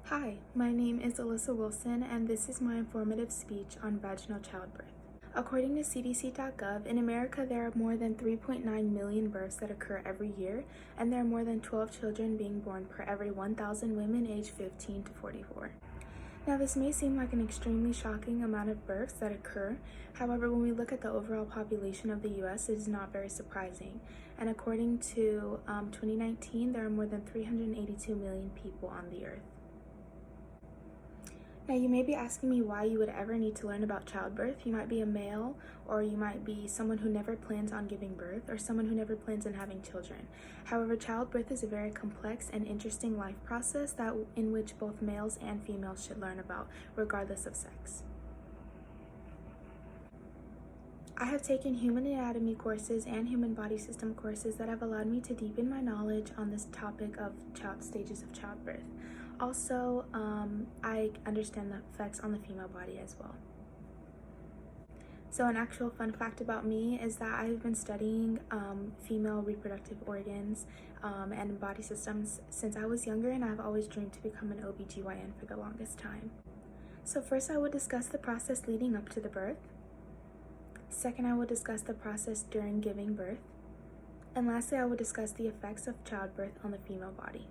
Hi, my name is Alyssa Wilson, and this is my informative speech on vaginal childbirth. According to CDC.gov, in America there are more than 3.9 million births that occur every year, and there are more than 12 children being born per every 1,000 women aged 15 to 44. Now, this may seem like an extremely shocking amount of births that occur. However, when we look at the overall population of the US, it is not very surprising. And according to 2019, there are more than 382 million people on the earth. Now, you may be asking me why you would ever need to learn about childbirth. You might be a male, or you might be someone who never plans on giving birth, or someone who never plans on having children. However, childbirth is a very complex and interesting life process in which both males and females should learn about, regardless of sex. I have taken human anatomy courses and human body system courses that have allowed me to deepen my knowledge on this topic of stages of childbirth. Also, I understand the effects on the female body as well. So an actual fun fact about me is that I've been studying female reproductive organs and body systems since I was younger, and I've always dreamed to become an OBGYN for the longest time. So first I will discuss the process leading up to the birth. Second, I will discuss the process during giving birth. And lastly, I will discuss the effects of childbirth on the female body.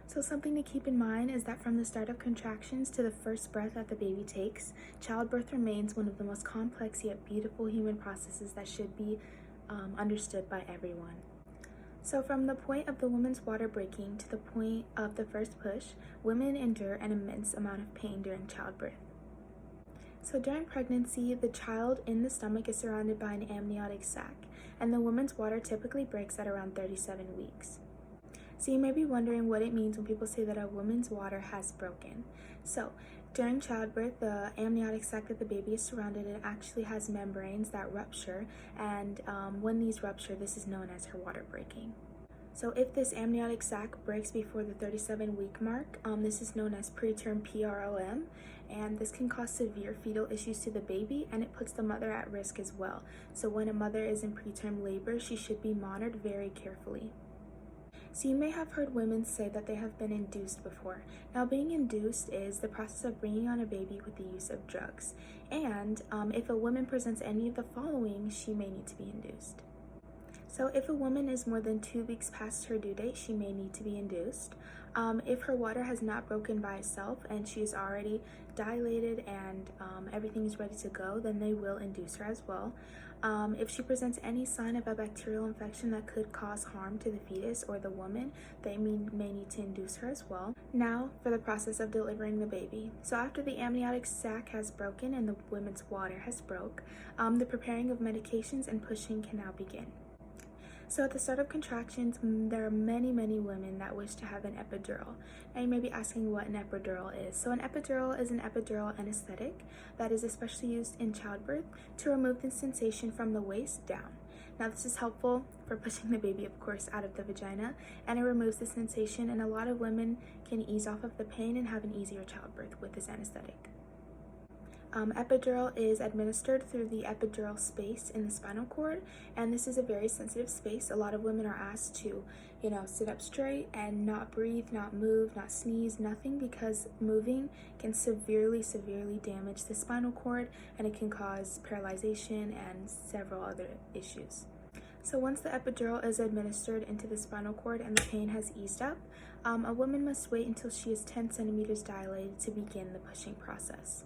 So something to keep in mind is that from the start of contractions to the first breath that the baby takes, childbirth remains one of the most complex yet beautiful human processes that should be understood by everyone. So from the point of the woman's water breaking to the point of the first push, women endure an immense amount of pain during childbirth. So during pregnancy, the child in the stomach is surrounded by an amniotic sac, and the woman's water typically breaks at around 37 weeks. So you may be wondering what it means when people say that a woman's water has broken. So during childbirth, the amniotic sac that the baby is surrounded in actually has membranes that rupture, and when these rupture, this is known as her water breaking. So if this amniotic sac breaks before the 37-week mark, this is known as preterm PROM, and this can cause severe fetal issues to the baby, and it puts the mother at risk as well. So when a mother is in preterm labor, she should be monitored very carefully. So you may have heard women say that they have been induced before. Now, being induced is the process of bringing on a baby with the use of drugs. And if a woman presents any of the following, she may need to be induced. So if a woman is more than 2 weeks past her due date, she may need to be induced. If her water has not broken by itself and she is already dilated and everything is ready to go, then they will induce her as well. If she presents any sign of a bacterial infection that could cause harm to the fetus or the woman, they may need to induce her as well. Now for the process of delivering the baby. So after the amniotic sac has broken and the woman's water has broke, the preparing of medications and pushing can now begin. So at the start of contractions, there are many women that wish to have an epidural. Now you may be asking what an epidural is. So an epidural is an epidural anesthetic that is especially used in childbirth to remove the sensation from the waist down. Now this is helpful for pushing the baby, of course, out of the vagina, and it removes the sensation, and a lot of women can ease off of the pain and have an easier childbirth with this anesthetic. Epidural is administered through the epidural space in the spinal cord, and this is a very sensitive space. A lot of women are asked to, sit up straight and not breathe, not move, not sneeze, nothing, because moving can severely damage the spinal cord, and it can cause paralyzation and several other issues. So once the epidural is administered into the spinal cord and the pain has eased up, a woman must wait until she is 10 centimeters dilated to begin the pushing process.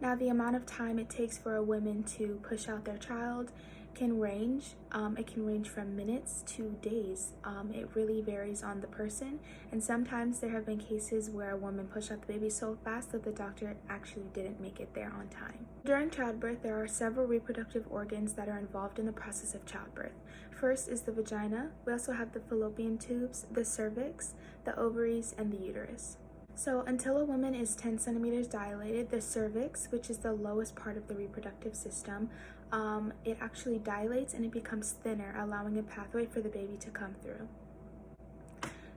Now, the amount of time it takes for a woman to push out their child can range. It can range from minutes to days. It really varies on the person, and sometimes there have been cases where a woman pushed out the baby so fast that the doctor actually didn't make it there on time. During childbirth, there are several reproductive organs that are involved in the process of childbirth. First is the vagina. We also have the fallopian tubes, the cervix, the ovaries, and the uterus. So until a woman is 10 centimeters dilated, the cervix, which is the lowest part of the reproductive system, it actually dilates and it becomes thinner, allowing a pathway for the baby to come through.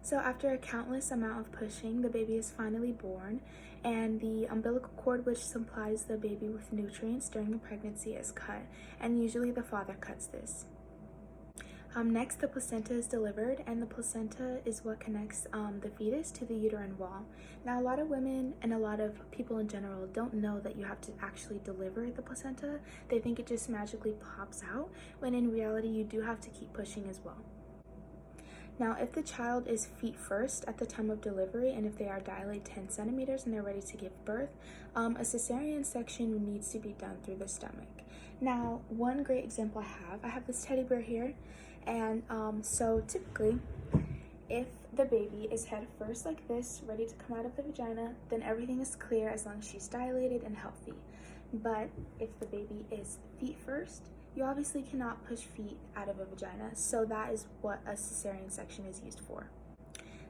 So after a countless amount of pushing, the baby is finally born, and the umbilical cord which supplies the baby with nutrients during the pregnancy is cut, and usually the father cuts this. Next, the placenta is delivered, and the placenta is what connects the fetus to the uterine wall. Now, a lot of women and a lot of people in general don't know that you have to actually deliver the placenta. They think it just magically pops out, when in reality, you do have to keep pushing as well. Now, if the child is feet first at the time of delivery, and if they are dilated 10 centimeters and they're ready to give birth, a cesarean section needs to be done through the stomach. Now, one great example I have this teddy bear here, and so typically, if the baby is head first like this, ready to come out of the vagina, then everything is clear as long as she's dilated and healthy. But if the baby is feet first, you obviously cannot push feet out of a vagina, so that is what a cesarean section is used for.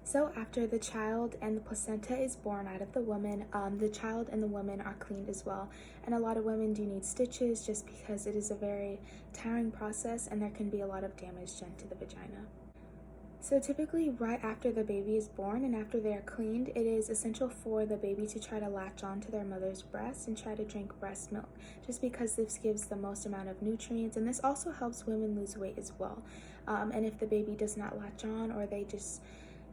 So after the child and the placenta is born out of the woman, the child and the woman are cleaned as well. And a lot of women do need stitches just because it is a very tiring process and there can be a lot of damage done to the vagina. So typically right after the baby is born and after they are cleaned, it is essential for the baby to try to latch on to their mother's breast and try to drink breast milk, just because this gives the most amount of nutrients, and this also helps women lose weight as well. And if the baby does not latch on, or they just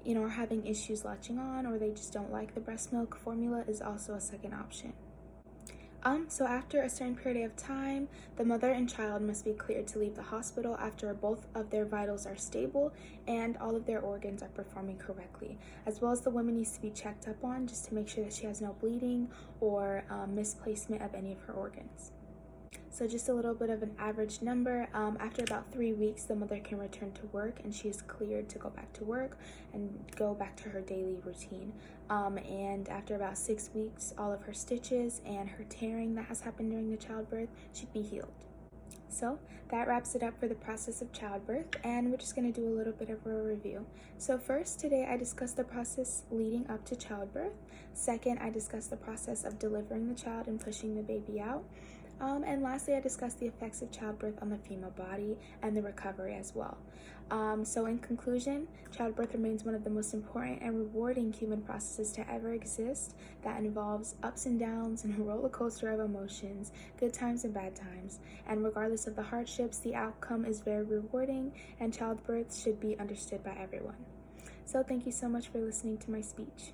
are having issues latching on, or they just don't like the breast milk, formula is also a second option. So after a certain period of time, the mother and child must be cleared to leave the hospital after both of their vitals are stable and all of their organs are performing correctly, as well as the woman needs to be checked up on just to make sure that she has no bleeding or misplacement of any of her organs. So just a little bit of an average number, after about 3 weeks, the mother can return to work and she is cleared to go back to work and go back to her daily routine. And after about 6 weeks, all of her stitches and her tearing that has happened during the childbirth should be healed. So that wraps it up for the process of childbirth, and we're just going to do a little bit of a review. So first, today I discussed the process leading up to childbirth. Second, I discussed the process of delivering the child and pushing the baby out. And lastly, I discussed the effects of childbirth on the female body and the recovery as well. So in conclusion, childbirth remains one of the most important and rewarding human processes to ever exist, that involves ups and downs and a roller coaster of emotions, good times and bad times. And regardless of the hardships, the outcome is very rewarding, and childbirth should be understood by everyone. So thank you so much for listening to my speech.